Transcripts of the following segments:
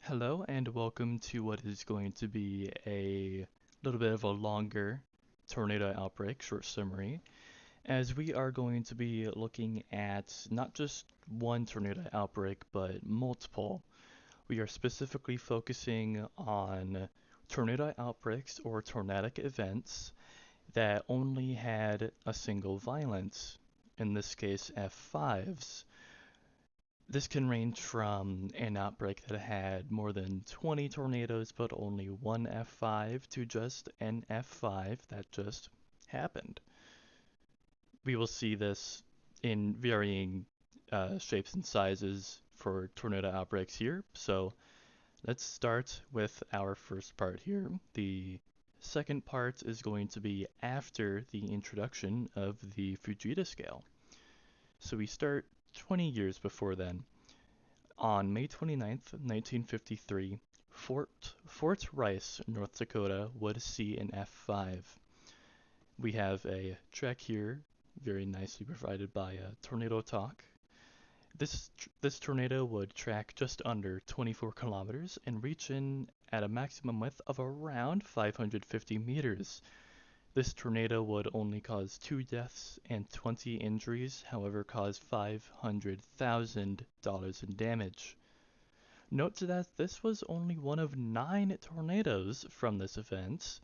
Hello and welcome to what is going to be a little bit of a longer tornado outbreak short summary, as we are going to be looking at not just one tornado outbreak but multiple. We are specifically focusing on tornado outbreaks or tornadic events that only had a single violence, in this case F5s. This can range from an outbreak that had more than 20 tornadoes but only one F5 to just an F5 that just happened. We will see this in varying shapes and sizes for tornado outbreaks here. So let's start with our first part here. The second part is going to be after the introduction of the Fujita scale. So we start 20 years before then. On May 29th, 1953, Fort Rice, North Dakota would see an F5. We have a track here, very nicely provided by Tornado Talk. This tornado would track just under 24 kilometers and reach in at a maximum width of around 550 meters. This tornado would only cause 2 deaths and 20 injuries, however, cause $500,000 in damage. Note that this was only one of 9 tornadoes from this event,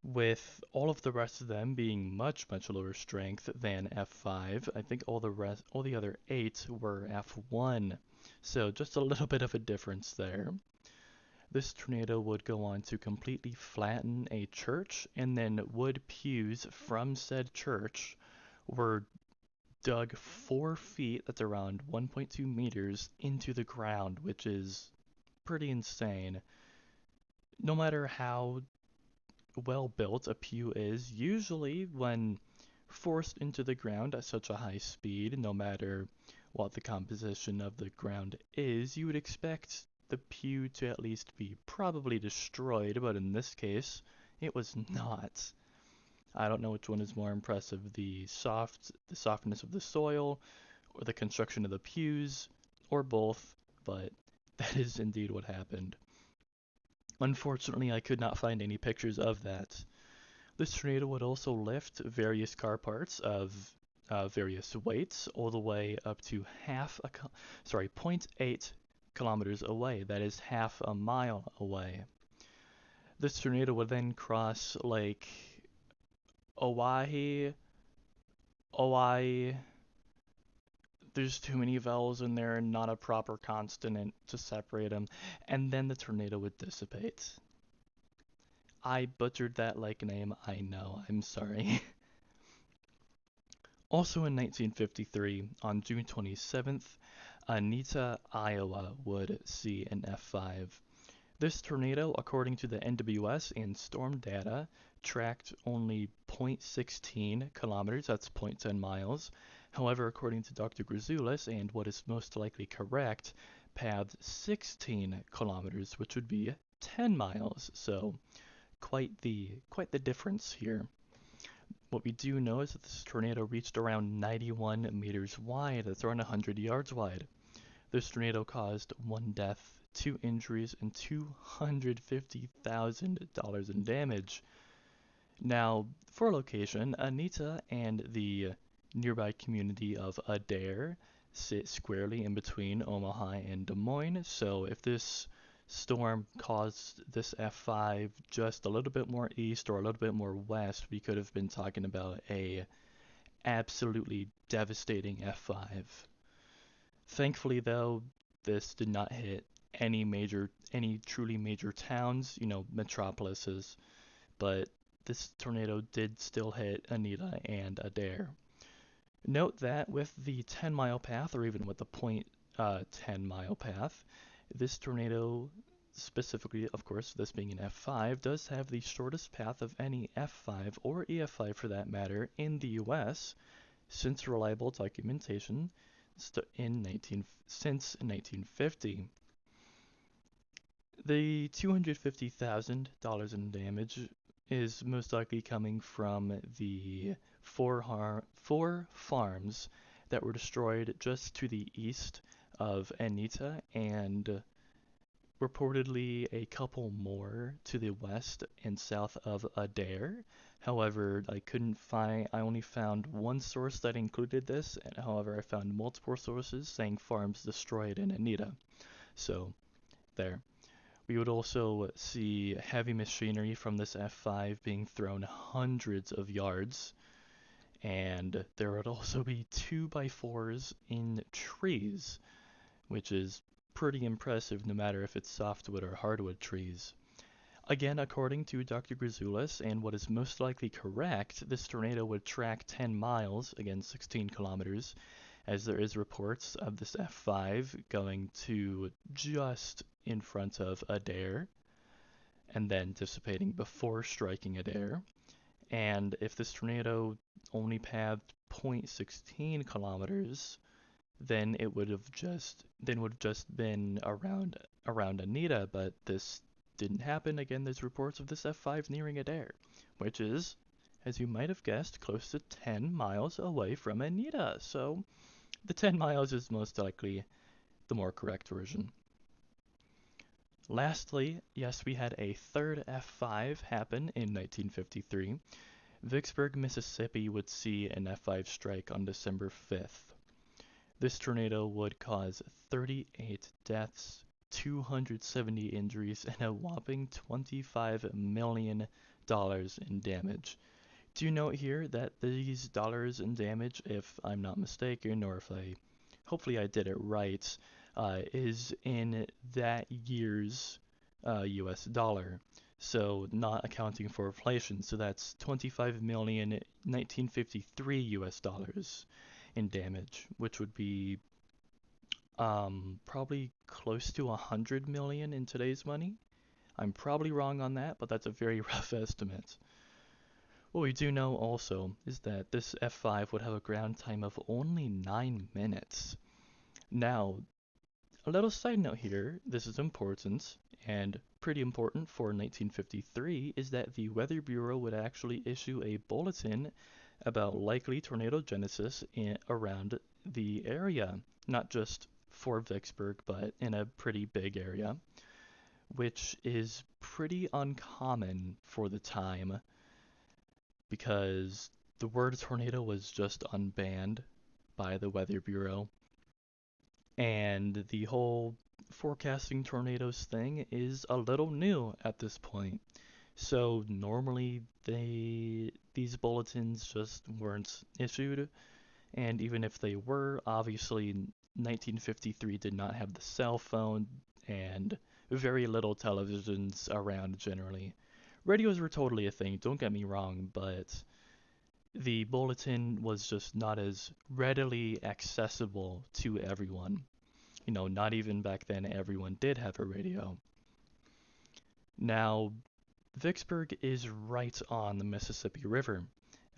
with all of the rest of them being much, much lower strength than F5. I think all the other 8 were F1, so just a little bit of a difference there. This tornado would go on to completely flatten a church, and then wood pews from said church were dug 4 feet, that's around 1.2 meters, into the ground, which is pretty insane. No matter how well built a pew is, usually when forced into the ground at such a high speed, no matter what the composition of the ground is, you would expect the pew to at least be probably destroyed, but in this case, it was not. I don't know which one is more impressive, the softness of the soil, or the construction of the pews, or both, but that is indeed what happened. Unfortunately, I could not find any pictures of that. This tornado would also lift various car parts of various weights all the way up to zero point 0.8 kilometers away. That is half a mile away. This tornado would then cross Lake Oahe, Oahe. There's too many vowels in there and not a proper consonant to separate them, and then the tornado would dissipate. I butchered that lake name, I know, I'm sorry. Also in 1953, on June 27th, Anita, Iowa would see an F5. This tornado, according to the NWS and storm data, tracked only 0.16 kilometers, that's 0.10 miles. However, according to Dr. Grzoulis, and what is most likely correct, pathed 16 kilometers, which would be 10 miles. So quite the difference here. What we do know is that this tornado reached around 91 meters wide, that's around 100 yards wide. This tornado caused 1 death, 2 injuries, and $250,000 in damage. Now, for location, Anita and the nearby community of Adair sit squarely in between Omaha and Des Moines, so if this storm caused this F5 just a little bit more east or a little bit more west, we could have been talking about a absolutely devastating F5. Thankfully, though, this did not hit any truly major towns, metropolises, but this tornado did still hit Anita and Adair. Note that with the 10-mile path, or even with the point 10-mile path, this tornado, specifically, of course, this being an F5, does have the shortest path of any F5 or EF5 for that matter in the US since reliable documentation since 1950. The $250,000 in damage is most likely coming from the four farms that were destroyed just to the east of Anita and reportedly a couple more to the west and south of Adair. However, I only found one source that included this, and however, I found multiple sources saying farms destroyed in Anita. So, there. We would also see heavy machinery from this F5 being thrown hundreds of yards, and there would also be 2x4s in trees, which is pretty impressive no matter if it's softwood or hardwood trees. Again, according to Dr. Grisoulas, and what is most likely correct, this tornado would track 10 miles, again 16 kilometers, as there is reports of this F5 going to just in front of Adair and then dissipating before striking Adair. And if this tornado only pathed 0.16 kilometers, then it would have just been around Anita, but this didn't happen. Again, there's reports of this F5 nearing Adair, which is, as you might have guessed, close to 10 miles away from Anita. So the 10 miles is most likely the more correct version. Lastly, yes, we had a third F5 happen in 1953. Vicksburg, Mississippi would see an F5 strike on December 5th. This tornado would cause 38 deaths, 270 injuries, and a whopping $25 million in damage. Do note here that these dollars in damage, if I'm not mistaken, or if hopefully I did it right, is in that year's US dollar. So not accounting for inflation. So that's 25 million 1953 US dollars in damage, which would be probably close to 100 million in today's money. I'm probably wrong on that, but that's a very rough estimate. What we do know also is that this F5 would have a ground time of only 9 minutes. Now, a little side note here, this is important, and pretty important for 1953, is that the Weather Bureau would actually issue a bulletin about likely tornado genesis around the area, not just for Vicksburg, but in a pretty big area, which is pretty uncommon for the time because the word tornado was just unbanned by the Weather Bureau. And the whole forecasting tornadoes thing is a little new at this point. So normally these bulletins just weren't issued, and even if they were, obviously 1953 did not have the cell phone and very little televisions around generally. Radios were totally a thing, don't get me wrong, but the bulletin was just not as readily accessible to everyone. Not even back then everyone did have a radio. Now, Vicksburg is right on the Mississippi River,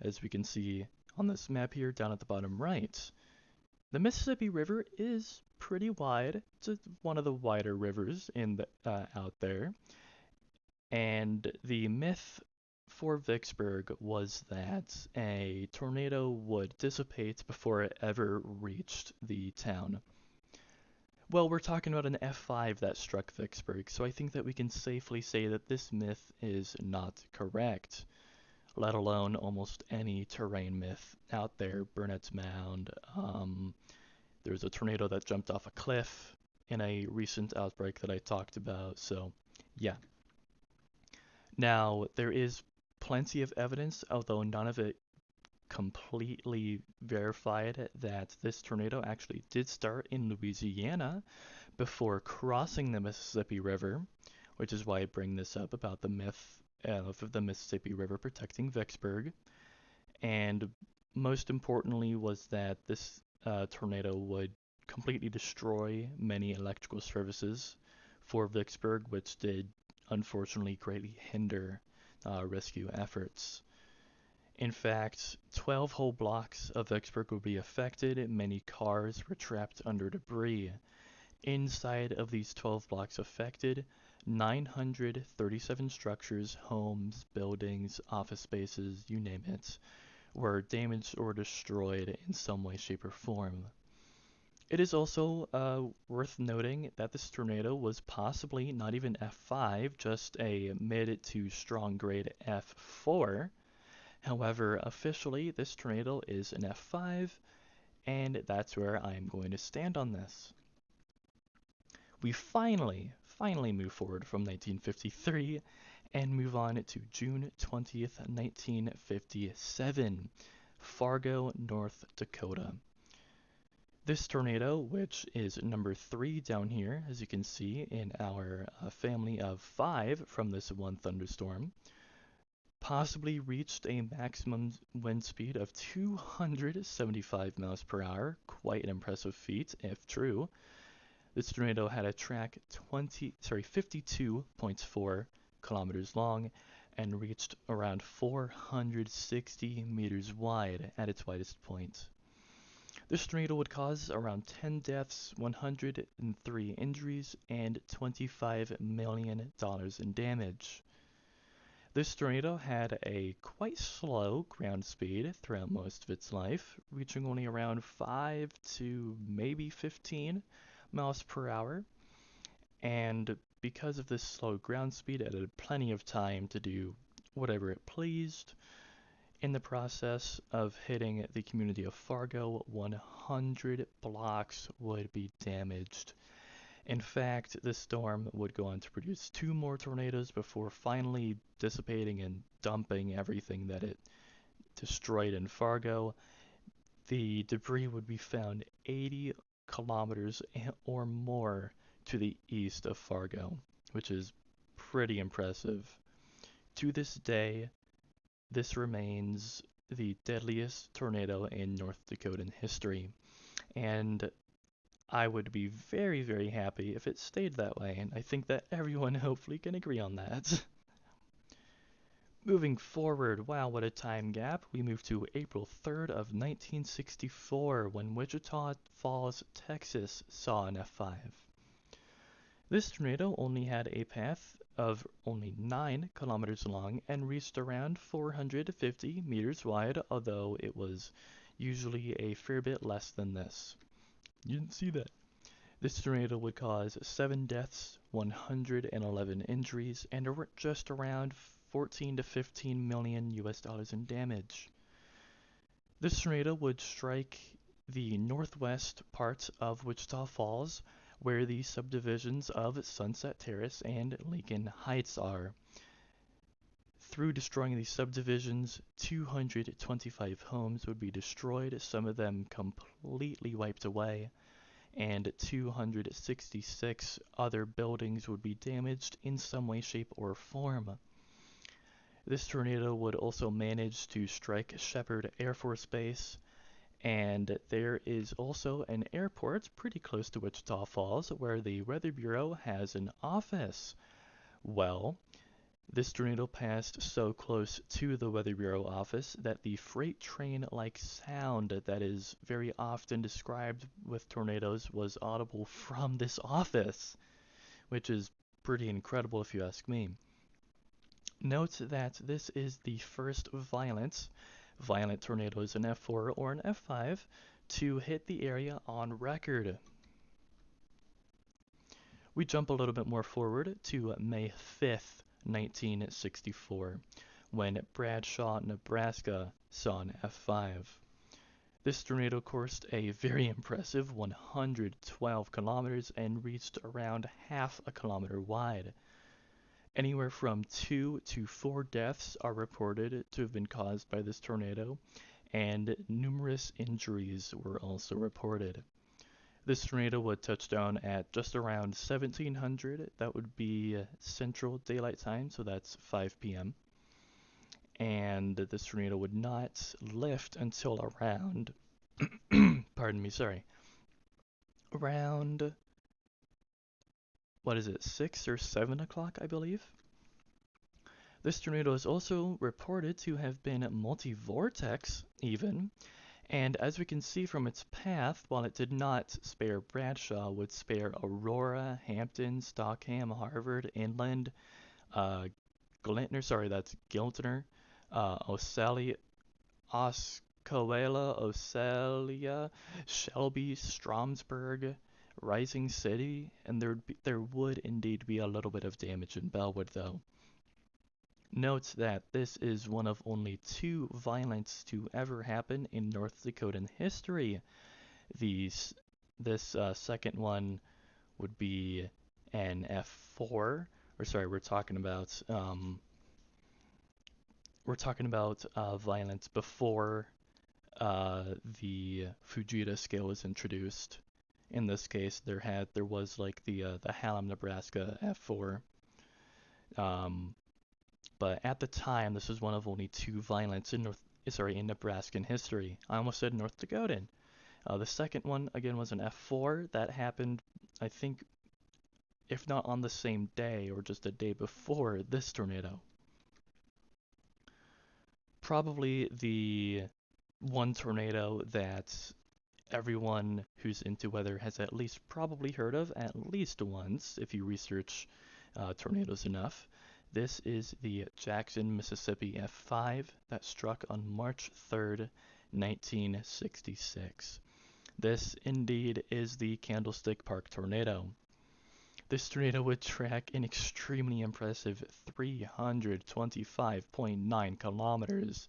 as we can see on this map here down at the bottom right. The Mississippi River is pretty wide. It's one of the wider rivers out there. And the myth for Vicksburg was that a tornado would dissipate before it ever reached the town. Well, we're talking about an F5 that struck Vicksburg, so I think that we can safely say that this myth is not correct, let alone almost any terrain myth out there. Burnett's Mound, there was a tornado that jumped off a cliff in a recent outbreak that I talked about, so yeah. Now, there is plenty of evidence, although none of it completely verified, that this tornado actually did start in Louisiana before crossing the Mississippi River, which is why I bring this up about the myth of the Mississippi River protecting Vicksburg. And most importantly was that this tornado would completely destroy many electrical services for Vicksburg, which did unfortunately greatly hinder rescue efforts. In fact, 12 whole blocks of Vicksburg would be affected. Many cars were trapped under debris. Inside of these 12 blocks affected, 937 structures, homes, buildings, office spaces, you name it, were damaged or destroyed in some way, shape, or form. It is also worth noting that this tornado was possibly not even F5, just a mid to strong grade F4. However, officially, this tornado is an F5, and that's where I'm going to stand on this. We finally move forward from 1953 and move on to June 20th, 1957, Fargo, North Dakota. This tornado, which is number 3 down here, as you can see in our family of 5 from this one thunderstorm, possibly reached a maximum wind speed of 275 miles per hour. Quite an impressive feat, if true. This tornado had a track 52.4 kilometers long and reached around 460 meters wide at its widest point. This tornado would cause around 10 deaths, 103 injuries, and $25 million in damage. This tornado had a quite slow ground speed throughout most of its life, reaching only around 5 to maybe 15 miles per hour. And because of this slow ground speed, it had plenty of time to do whatever it pleased. In the process of hitting the community of Fargo, 100 blocks would be damaged. In fact, this storm would go on to produce 2 more tornadoes before finally dissipating and dumping everything that it destroyed in Fargo. The debris would be found 80 kilometers or more to the east of Fargo, which is pretty impressive. To this day, this remains the deadliest tornado in North Dakotan history, and I would be very, very happy if it stayed that way, and I think that everyone hopefully can agree on that. Moving forward, wow, what a time gap. We move to April 3rd of 1964 when Wichita Falls, Texas saw an F5. This tornado only had a path of only 9 kilometers long and reached around 450 meters wide, although it was usually a fair bit less than this. You didn't see that. This tornado would cause 7 deaths, 111 injuries, and just around 14 to 15 million US dollars in damage. This tornado would strike the northwest part of Wichita Falls, where the subdivisions of Sunset Terrace and Lincoln Heights are. Through destroying these subdivisions, 225 homes would be destroyed, some of them completely wiped away, and 266 other buildings would be damaged in some way, shape, or form. This tornado would also manage to strike Shepherd Air Force Base, and there is also an airport pretty close to Wichita Falls where the Weather Bureau has an office. Well, this tornado passed so close to the Weather Bureau office that the freight train-like sound that is very often described with tornadoes was audible from this office, which is pretty incredible if you ask me. Note that this is the first violent tornado is an F4 or an F5 to hit the area on record. We jump a little bit more forward to May 5th, 1964, when Bradshaw, Nebraska saw an F5. This tornado coursed a very impressive 112 kilometers and reached around half a kilometer wide. Anywhere from 2 to 4 deaths are reported to have been caused by this tornado, and numerous injuries were also reported. This tornado would touch down at just around 1700. That would be Central Daylight Time, so that's 5 p.m. And this tornado would not lift until around, pardon me, sorry, around, 6 or 7 o'clock, I believe. This tornado is also reported to have been multi-vortex, even, and as we can see from its path, while it did not spare Bradshaw, would spare Aurora, Hampton, Stockham, Harvard, Inland, Giltner, O'Sally, Oscoda, Coala, Ocelia, Shelby, Stromsburg, Rising City, and there would indeed be a little bit of damage in Bellwood though. Note that this is one of only two violents to ever happen in North Dakotan history. These, this second one would be an F4, or sorry, we're talking about violence before the Fujita scale was introduced. In this case, there was like the Hallam, Nebraska F4. Um, but at the time, this was one of only two violents in Nebraskan history. I almost said North Dakotan. The second one again was an F4 that happened, I think, if not on the same day or just a day before this tornado. Probably the one tornado that everyone who's into weather has at least probably heard of at least once if you research tornadoes enough. This is the Jackson, Mississippi F5 that struck on March 3rd, 1966. This indeed is the Candlestick Park tornado. This tornado would track an extremely impressive 325.9 kilometers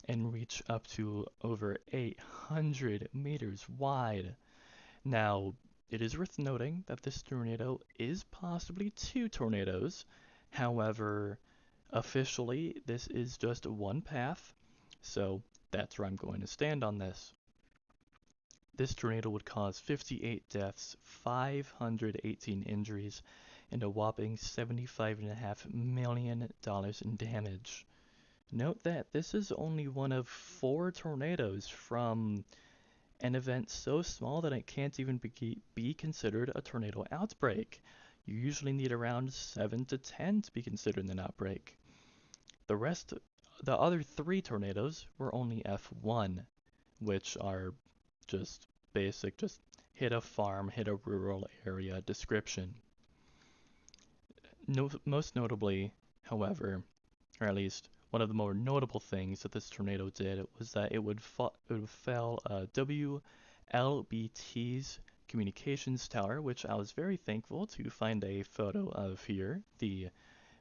and reach up to over 800 meters wide. Now, it is worth noting that this tornado is possibly two tornadoes. However, officially, this is just one path, so that's where I'm going to stand on this. This tornado would cause 58 deaths, 518 injuries, and a whopping $75.5 million in damage. Note that this is only one of four tornadoes from an event so small that it can't even be considered a tornado outbreak. You usually need around 7 to 10 to be considered an outbreak. The other three tornadoes were only F1, which are just basic, just hit a farm, hit a rural area description. Most notably, however, or at least one of the more notable things that this tornado did was that it would fell WLBT's communications tower, which I was very thankful to find a photo of here. The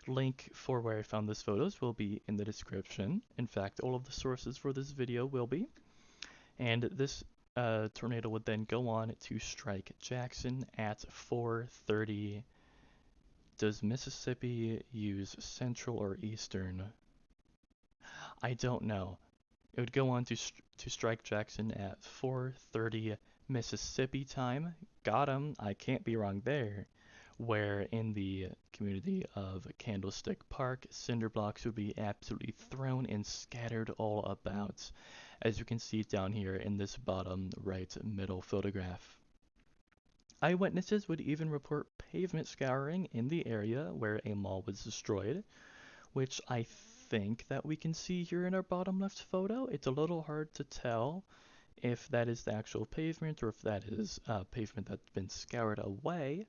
link for where I found these photos will be in the description. In fact, all of the sources for this video will be. And this tornado would then go on to strike Jackson at 4:30. Does Mississippi use central or eastern? I don't know. It would go on to strike Jackson at 4:30 Mississippi time. Got him. I can't be wrong there. Where in the community of Candlestick Park, cinder blocks would be absolutely thrown and scattered all about, as you can see down here in this bottom right middle photograph. Eyewitnesses would even report pavement scouring in the area where a mall was destroyed, which I think that we can see here in our bottom left photo. It's a little hard to tell if that is the actual pavement or if that is pavement that's been scoured away.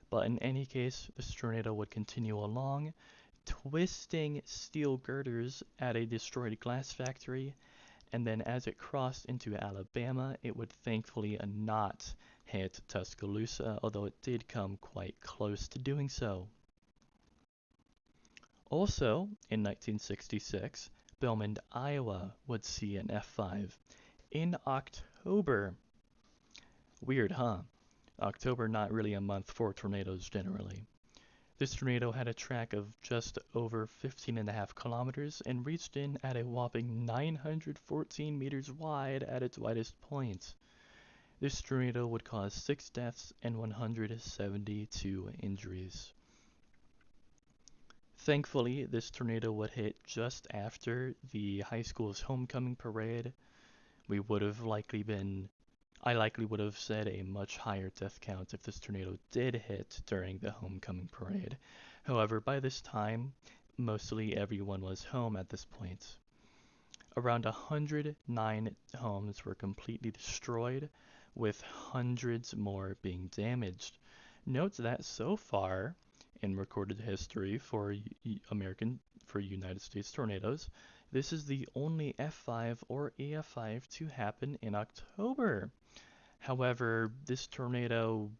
But in any case, this tornado would continue along, twisting steel girders at a destroyed glass factory, and then as it crossed into Alabama, it would thankfully not hit Tuscaloosa, although it did come quite close to doing so. Also, in 1966, Belmond, Iowa would see an F5 in October. Weird, huh? October not really a month for tornadoes generally. This tornado had a track of just over 15.5 kilometers and reached in at a whopping 914 meters wide at its widest point. This tornado would cause 6 deaths and 172 injuries. Thankfully, this tornado would hit just after the high school's homecoming parade. I likely would have said a much higher death count if this tornado did hit during the homecoming parade. However, by this time, mostly everyone was home at this point. Around 109 homes were completely destroyed, with hundreds more being damaged. Note that so far in recorded history for United States tornadoes, This is the only F5 or EF5 to happen in October. However, this tornado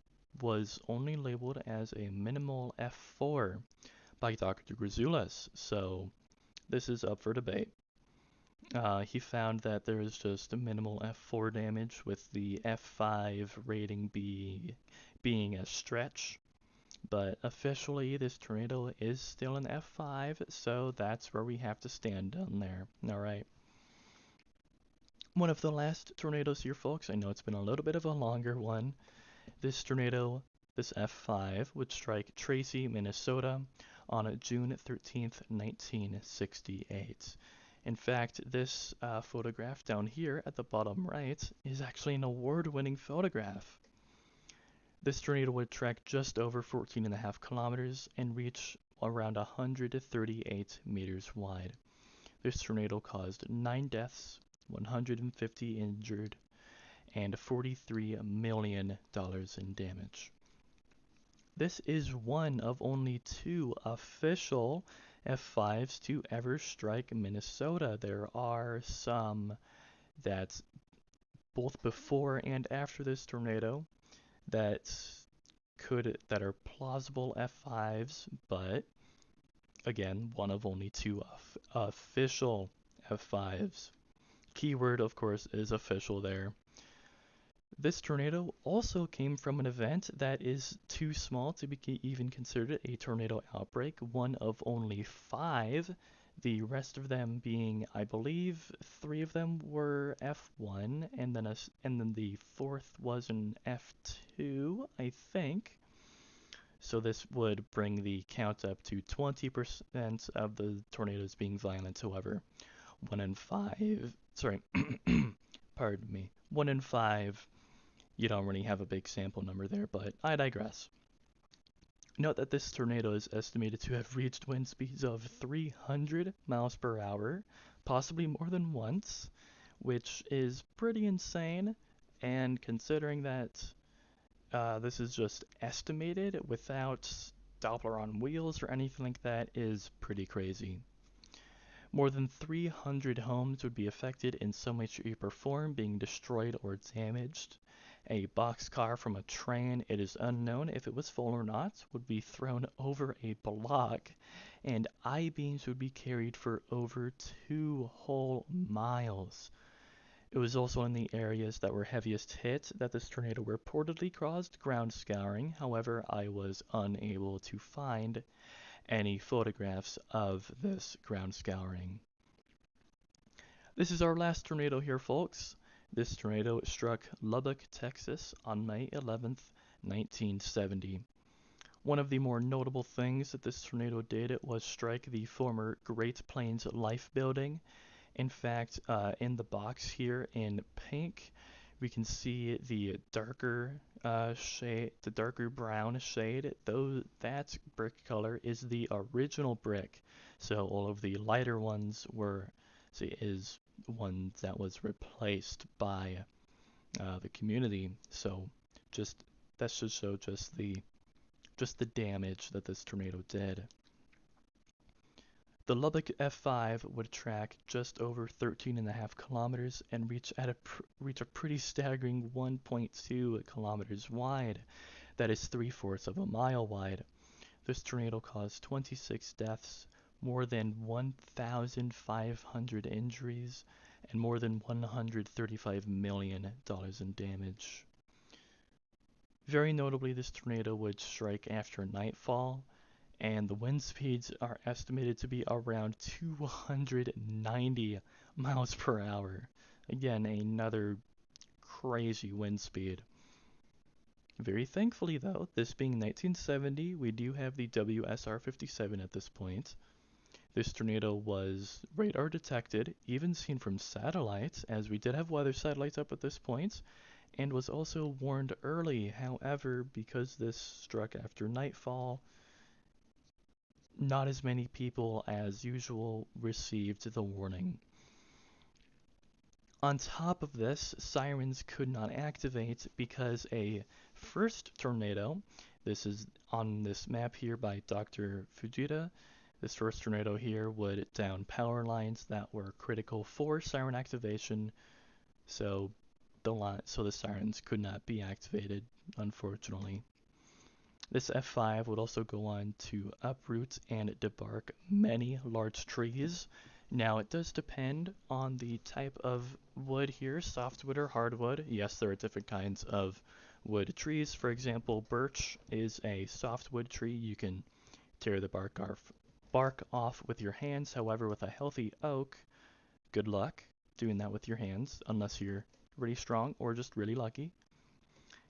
was only labeled as a minimal F4 by Dr. Grizulis, so this is up for debate. He found that there is just a minimal F4 damage, with the F5 rating being a stretch. But officially, this tornado is still an F5, so that's where we have to stand down there. Alright. One of the last tornadoes here, folks. I know it's been a little bit of a longer one. This tornado, this F5, would strike Tracy, Minnesota on June 13th, 1968. In fact, this photograph down here at the bottom right is actually an award-winning photograph. This tornado would track just over 14.5 kilometers and reach around 138 meters wide. This tornado caused 9 deaths, 150 injured, and $43 million in damage. This is one of only 2 official F5s to ever strike Minnesota. There are some that both before and after this tornado that are plausible F5s, but again, one of only 2 official F5s. Keyword, of course, is official there. This tornado also came from an event that is too small to be even considered a tornado outbreak, one of only 5, the rest of them being, I believe, 3 of them were F1, and then the 4th was an F2, I think. So this would bring the count up to 20% of the tornadoes being violent. However, 1 in 5, sorry, pardon me, 1 in 5, you don't really have a big sample number there, but I digress. Note that this tornado is estimated to have reached wind speeds of 300 miles per hour, possibly more than once, which is pretty insane, and considering that this is just estimated without Doppler on wheels or anything like that, is pretty crazy. More than 300 homes would be affected in some way, shape, or form, being destroyed or damaged. A boxcar from a train, it is unknown if it was full or not, would be thrown over a block, and I-beams would be carried for over 2 whole miles. It was also in the areas that were heaviest hit that this tornado reportedly caused ground scouring. However, I was unable to find any photographs of this ground scouring. This is our last tornado here, folks. This tornado struck Lubbock, Texas on May 11th, 1970. One of the more notable things that this tornado did was strike the former Great Plains Life Building. In fact, in the box here in pink, we can see the darker shade, the darker brown shade. Though that brick color is the original brick, so all of the lighter ones is one that was replaced by the community. So that should show just the damage that this tornado did. The Lubbock F5 would track just over 13.5 kilometers and reach a pretty staggering 1.2 kilometers wide. That is 3/4 of a mile wide. This tornado caused 26 deaths, more than 1,500 injuries, and more than $135 million in damage. Very notably, this tornado would strike after nightfall, and the wind speeds are estimated to be around 290 miles per hour. Again, another crazy wind speed. Very thankfully, though, this being 1970, we do have the WSR-57 at this point. This tornado was radar detected, even seen from satellites, as we did have weather satellites up at this point, and was also warned early. However, because this struck after nightfall, not as many people as usual received the warning. On top of this, sirens could not activate because a first tornado, this is on this map here by Dr. Fujita, This first tornado here would down power lines that were critical for siren activation, so the sirens could not be activated, unfortunately. This F5 would also go on to uproot and debark many large trees. Now, it does depend on the type of wood here, softwood or hardwood. Yes, there are different kinds of wood trees. For example, birch is a softwood tree. You can tear the bark off with your hands. However, with a healthy oak, good luck doing that with your hands, unless you're really strong or just really lucky.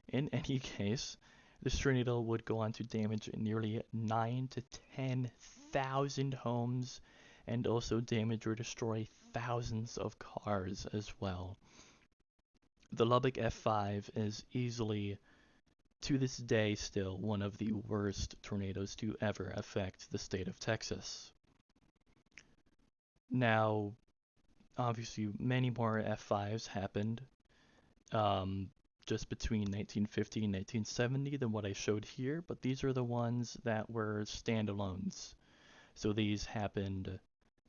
In any case, this tornado would go on to damage nearly 9 to 10,000 homes and also damage or destroy thousands of cars as well. The Lubbock F5 is easily, to this day still, one of the worst tornadoes to ever affect the state of Texas. Now, obviously, many more F5s happened just between 1950 and 1970 than what I showed here, but these are the ones that were standalones. So these happened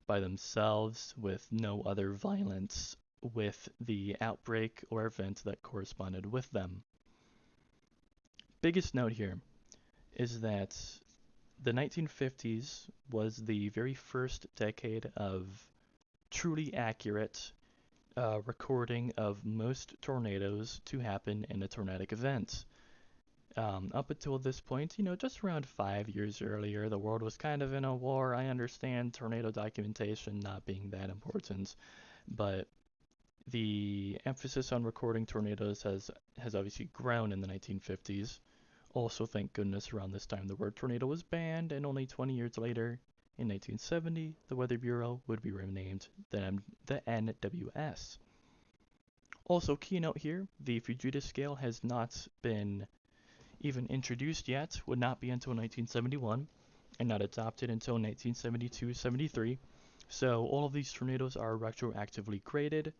by themselves with no other violence with the outbreak or event that corresponded with them. Biggest note here is that the 1950s was the very first decade of truly accurate recording of most tornadoes to happen in a tornadic event. Up until this point, just around 5 years earlier, the world was kind of in a war. I understand tornado documentation not being that important, but the emphasis on recording tornadoes has obviously grown in the 1950s. Also, thank goodness, around this time the word tornado was banned, and only 20 years later, in 1970, the Weather Bureau would be renamed the NWS. Also, keynote here, the Fujita scale has not been even introduced yet, would not be until 1971, and not adopted until 1972-73. So all of these tornadoes are retroactively graded.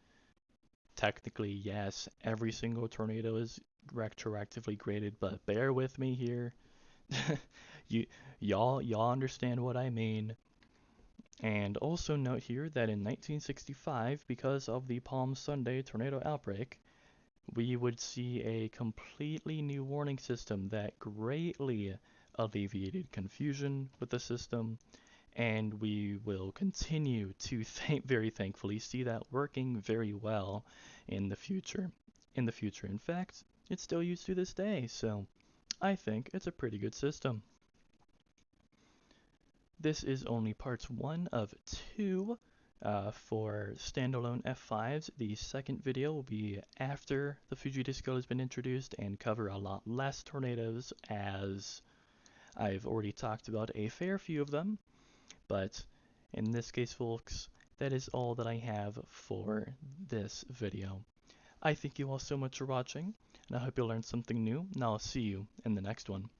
Technically, yes, every single tornado is retroactively graded, but bear with me here. you y'all understand what I mean. And also note here that in 1965, because of the Palm Sunday tornado outbreak, we would see a completely new warning system that greatly alleviated confusion with the system, and we will continue to very thankfully see that working very well in the future. In fact, it's still used to this day, so I think it's a pretty good system. This is only part 1 of 2 for Standalone F5s. The second video will be after the Fujita scale has been introduced and cover a lot less tornadoes, as I've already talked about a fair few of them. But in this case, folks, that is all that I have for this video. I thank you all so much for watching, and I hope you learned something new, and I'll see you in the next one.